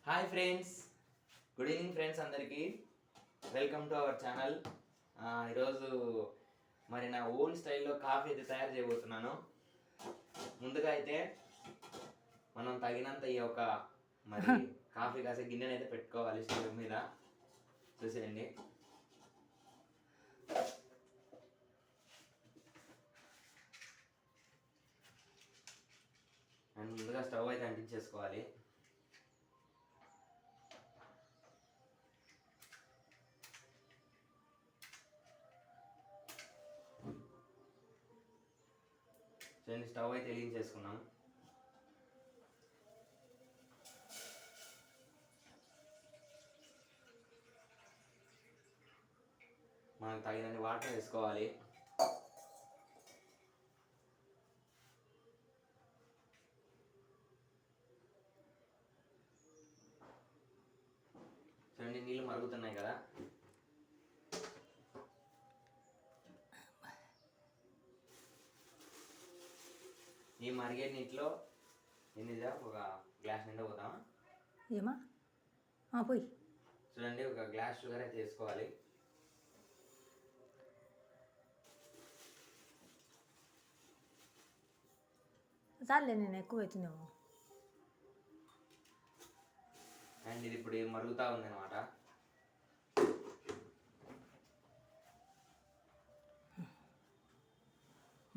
Hi friends, good evening friends అందరికీ. Welcome to our channel. ఈరోజు మరి నా ఓన్ స్టైల్లో కాఫీ అయితే తయారు చేయబోతున్నాను. ముందుగా అయితే మనం తగినంత ఈ యొక్క మరి కాఫీ కాసే గిన్నెని అయితే పెట్టుకోవాలి స్టవ్ మీద. చూసేయండి. అండ్ ముందుగా స్టవ్ అయితే అంటించేసుకోవాలి. చూడండి, స్టవ్ అయితే వెలిగించేసుకున్నాం. మనకు తగినన్ని వాటర్ వేసుకోవాలి. చూడండి, నీళ్ళు మరుగుతున్నాయి కదా. ఈ మరిగే నీటిలో ఎన్నిదా ఒక గ్లాస్ నిండా పోతామా ఏమా పోయి. చూడండి, ఒక గ్లాస్ షుగర్ అయితే వేసుకోవాలి. చాలే, నేను ఎక్కువ అవుతుందేమో. అండ్ ఇది ఇప్పుడు మరుగుతూ ఉంది అనమాట.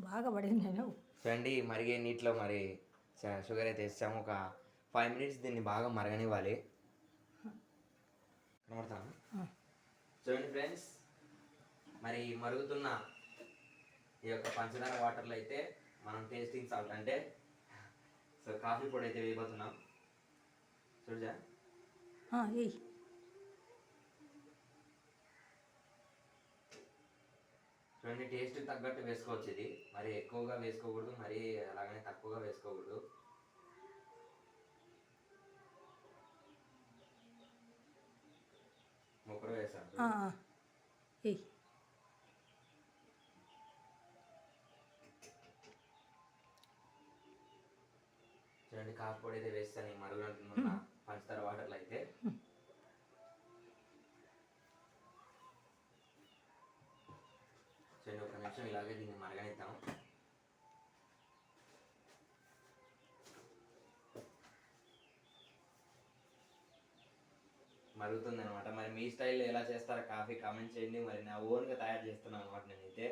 బాగా పడింది. నేను చూడండి, మరిగే నీటిలో మరి షుగర్ అయితే వేస్తాము. ఒక 5 minutes దీన్ని బాగా మరగనివ్వాలి. కనబడతాను. చూడండి ఫ్రెండ్స్, మరి మరుగుతున్న ఈ యొక్క పంచదార వాటర్లో అయితే మనం టేస్టింగ్ సాల్ట్ అంటే కాఫీ పొడి అయితే వేయబోతున్నాం. చూడజా చూడండి, టేస్ట్ తగ్గట్టు వేసుకోవచ్చు. ఇది మరి ఎక్కువగా వేసుకోకూడదు, మరి అలాగనే తక్కువగా వేసుకోకూడదు. మొక్కలు వేసాను. చూడండి, కాఫీ పొడి అయితే వేస్తాను ఈ మరుగున పంచదార వాటర్లో అయితే. చూడండి, ఒక నిమిషం ఇలాగే దీన్ని మరగనిద్దాం. మరుగుతుంది అనమాట. మరి మీ స్టైల్లో ఎలా చేస్తారో కాఫీ కామెంట్ చేయండి. మరి నా ఓన్గా తయారు చేస్తున్నాను అనమాట నేనైతే.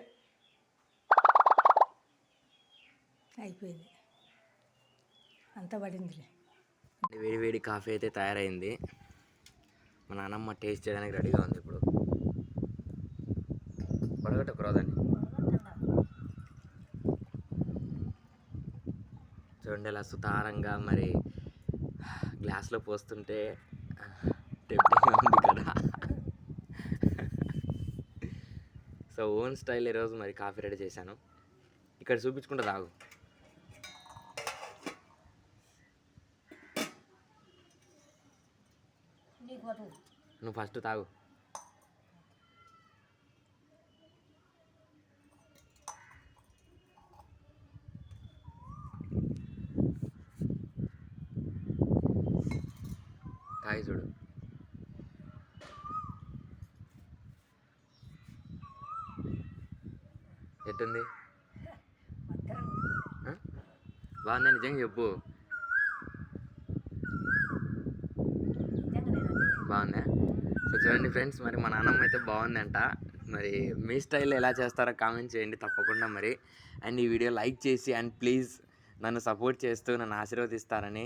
అయిపోయింది, అంతా పడిందిలే. వేడి వేడి కాఫీ అయితే తయారైంది. మా నాన్నమ్మ టేస్ట్ చేయడానికి రెడీగా ఉంది. ఇప్పుడు పడగట్టు ఒక రోజండి. చూడండి, అలా సుతారంగా మరి గ్లాస్లో పోస్తుంటే టెంప్టింగ్ ఉంది కదా. సో ఓన్ స్టైల్ ఈరోజు మరి కాఫీ రెడీ చేశాను. ఇక్కడ చూపించుకుంటా తాగు. నువ్వు ఫస్ట్ తాగు. తాగి చూడు. ఎట్టుంది? బాగుందా? నిజంగా చెప్పు. బాగుందా? సో చూడండి ఫ్రెండ్స్, మరి మా నాన్నమ్మ అయితే బాగుందంట. మరి మీ స్టైల్లో ఎలా చేస్తారో కామెంట్ చేయండి తప్పకుండా మరి. అండ్ ఈ వీడియో లైక్ చేసి అండ్ ప్లీజ్ నన్ను సపోర్ట్ చేస్తూ నన్ను ఆశీర్వదిస్తారని.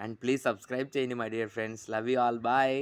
అండ్ ప్లీజ్ సబ్స్క్రైబ్ చేయండి my dear friends. Love you all. Bye.